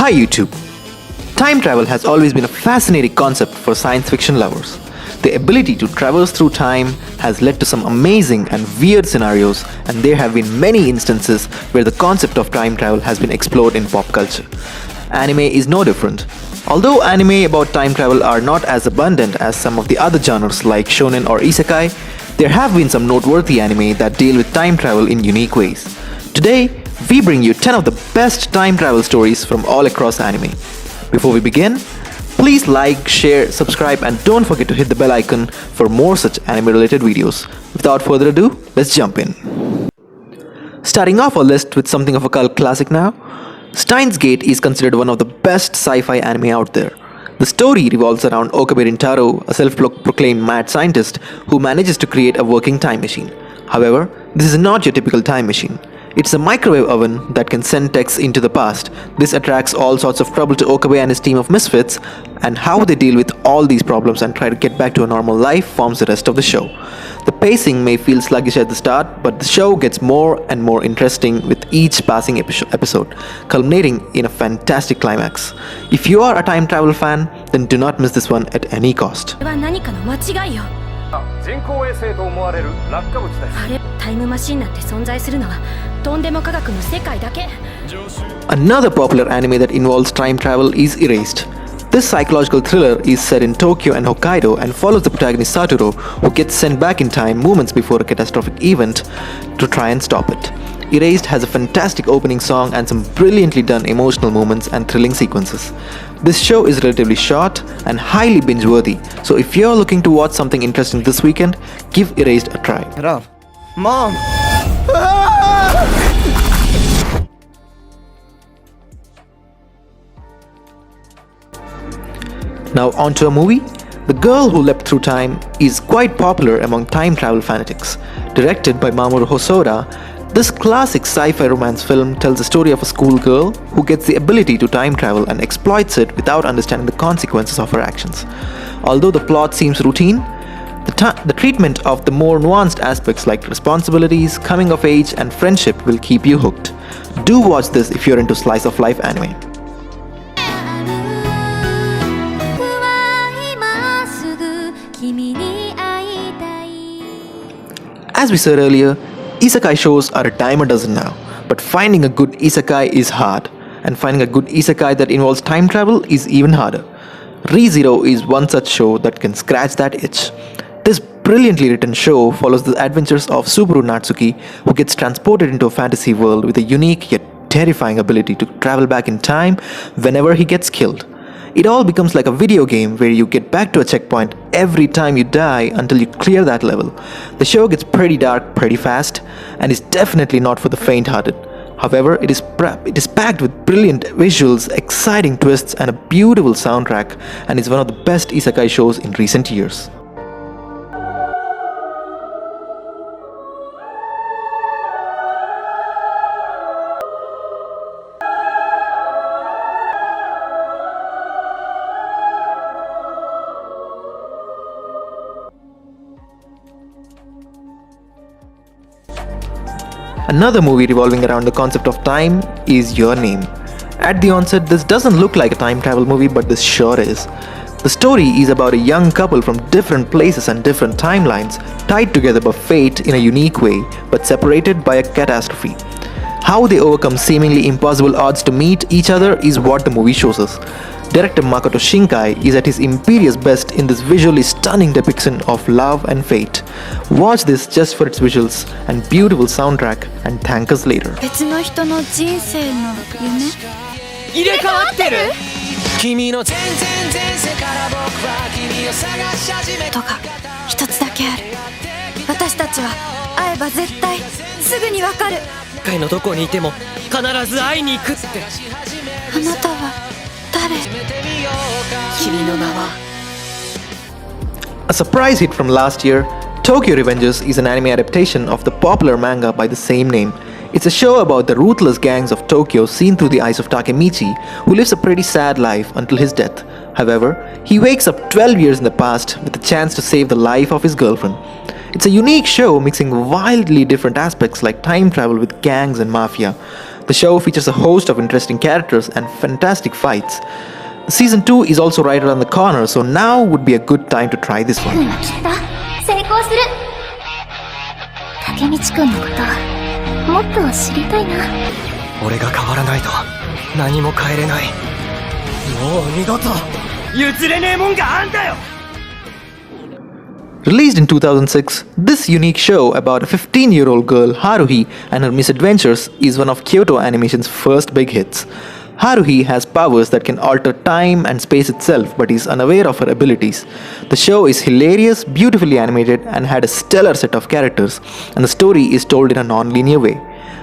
Hi YouTube! Time travel has always been a fascinating concept for science fiction lovers. The ability to traverse through time has led to some amazing and weird scenarios, and there have been many instances where the concept of time travel has been explored in pop culture. Anime is no different. Although anime about time travel are not as abundant as some of the other genres like shonen or isekai, there have been some noteworthy anime that deal with time travel in unique ways. Today, we bring you 10 of the best time travel stories from all across anime. Before we begin, please like, share, subscribe, and don't forget to hit the bell icon for more such anime related videos. Without further ado, let's jump in. Starting off our list with something of a cult classic now, Steins Gate is considered one of the best sci-fi anime out there. The story revolves around Okabe Rintaro, a self-proclaimed mad scientist who manages to create a working time machine. However, this is not your typical time machine. It's a microwave oven that can send texts into the past. This attracts all sorts of trouble to Okabe and his team of misfits, and how they deal with all these problems and try to get back to a normal life forms the rest of the show. The pacing may feel sluggish at the start, but the show gets more and more interesting with each passing episode, culminating in a fantastic climax. If you are a time travel fan, then do not miss this one at any cost. これは何かの間違いよ。人工衛星と思われる落下物です。あれ、タイムマシンなんて存在するのはとんでも科学の世界だけ。 Another popular anime that involves time travel is Erased. This psychological thriller is set in Tokyo and Hokkaido and follows the protagonist Satoru, who gets sent back in time moments before a catastrophic event to try and stop it. Erased has a fantastic opening song and some brilliantly done emotional moments and thrilling sequences. This show is relatively short and highly binge-worthy, so if you're looking to watch something interesting this weekend, give Erased a try. Rav, Mom! Now onto a movie. The Girl Who Leapt Through Time is quite popular among time travel fanatics. Directed by Mamoru Hosoda, this classic sci-fi romance film tells the story of a schoolgirl who gets the ability to time travel and exploits it without understanding the consequences of her actions. Although the plot seems routine, the treatment of the more nuanced aspects like responsibilities, coming of age, and friendship will keep you hooked. Do watch this if you're into slice of life anime. As we said earlier, isekai shows are a dime a dozen now, but finding a good isekai is hard, and finding a good isekai that involves time travel is even harder. ReZero is one such show that can scratch that itch. This brilliantly written show follows the adventures of Subaru Natsuki, who gets transported into a fantasy world with a unique yet terrifying ability to travel back in time whenever he gets killed. It all becomes like a video game where you get back to a checkpoint every time you die until you clear that level. The show gets pretty dark pretty fast and is definitely not for the faint-hearted. However, it is packed with brilliant visuals, exciting twists, and a beautiful soundtrack, and is one of the best isekai shows in recent years. Another movie revolving around the concept of time is Your Name. At the onset, this doesn't look like a time travel movie, but this sure is. The story is about a young couple from different places and different timelines, tied together by fate in a unique way, but separated by a catastrophe. How they overcome seemingly impossible odds to meet each other is what the movie shows us. Director Makoto Shinkai is at his imperious best in this visually stunning depiction of love and fate. Watch this just for its visuals and beautiful soundtrack and thank us later. 別の人の人生の夢。入れ替わってる君の全然前世から僕は君を探し始めたとが一つだけある。私たちは会えば絶対すぐにわかる。世界のどこにいても必ず会いに行くってあなたは誰？君の名は。 A surprise hit from last year, Tokyo Revengers is an anime adaptation of the popular manga by the same name. It's a show about the ruthless gangs of Tokyo seen through the eyes of Takemichi, who lives a pretty sad life until his death. However, he wakes up 12 years in the past with the chance to save the life of his girlfriend. It's a unique show mixing wildly different aspects like time travel with gangs and mafia. The show features a host of interesting characters and fantastic fights. Season 2 is also right around the corner, so now would be a good time to try this one. 成功する竹道くんのこともっと知りたいな俺が変わらないと何も変えれない。もう二度と譲れねえもんがあんだよ。 Released in 2006, this unique show about a 15-year-old girl, Haruhi, and her misadventures is one of Kyoto Animation's first big hits. Haruhi has powers that can alter time and space itself, but is unaware of her abilities. The show is hilarious, beautifully animated, and had a stellar set of characters, and the story is told in a non-linear way.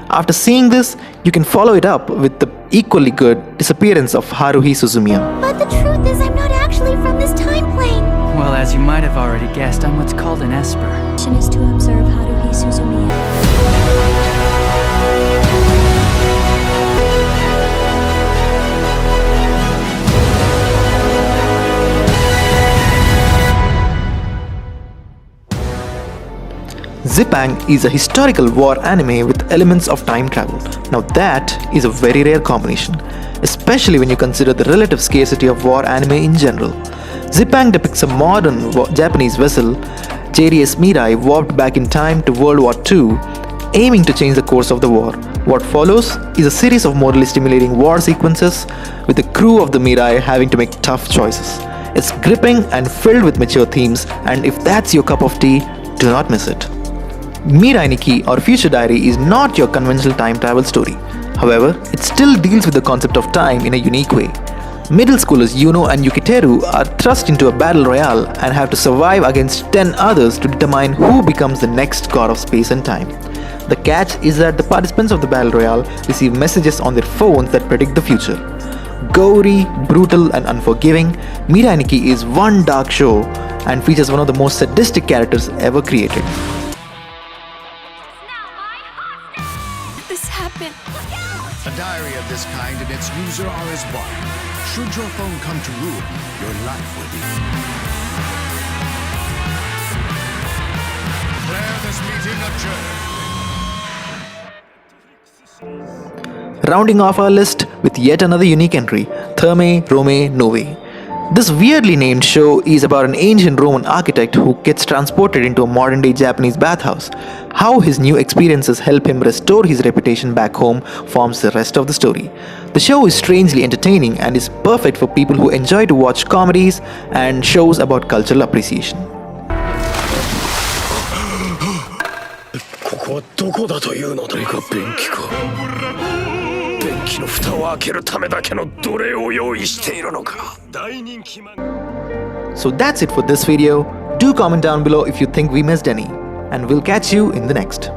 After seeing this, you can follow it up with the equally good Disappearance of Haruhi Suzumiya. But the truth is I'm not actually from this time plane. Well, as you might have already guessed, I'm what's called an Esper. Mission is to observe Haruhi Suzumiya. Zippang is a historical war anime with elements of time travel. Now that is a very rare combination, especially when you consider the relative scarcity of war anime in general. Zippang depicts a modern Japanese vessel, JDS Mirai, warped back in time to World War II, aiming to change the course of the war. What follows is a series of morally stimulating war sequences, with the crew of the Mirai having to make tough choices. It's gripping and filled with mature themes, and if that's your cup of tea, do not miss it. Mirai Nikki or Future Diary is not your conventional time travel story. However, it still deals with the concept of time in a unique way. Middle schoolers Yuno and Yukiteru are thrust into a battle royale and have to survive against 10 others to determine who becomes the next god of space and time. The catch is that the participants of the battle royale receive messages on their phones that predict the future. Gory, brutal, and unforgiving, Mirai Nikki is one dark show and features one of the most sadistic characters ever created. This happened. A diary of this kind and its user are as one. Should your phone come to ruin, your life will be. Declare this meeting adjourned. Rounding off our list with yet another unique entry, Thermae Romae Novae. This weirdly named show is about an ancient Roman architect who gets transported into a modern-day Japanese bathhouse. How his new experiences help him restore his reputation back home forms the rest of the story. The show is strangely entertaining and is perfect for people who enjoy to watch comedies and shows about cultural appreciation. ここはどこだというのだ。これが便器か。便器の蓋を開けるためだけの奴隷を用意しているのか。大人気漫画。 So that's it for this video. Do comment down below if you think we missed any, and we'll catch you in the next.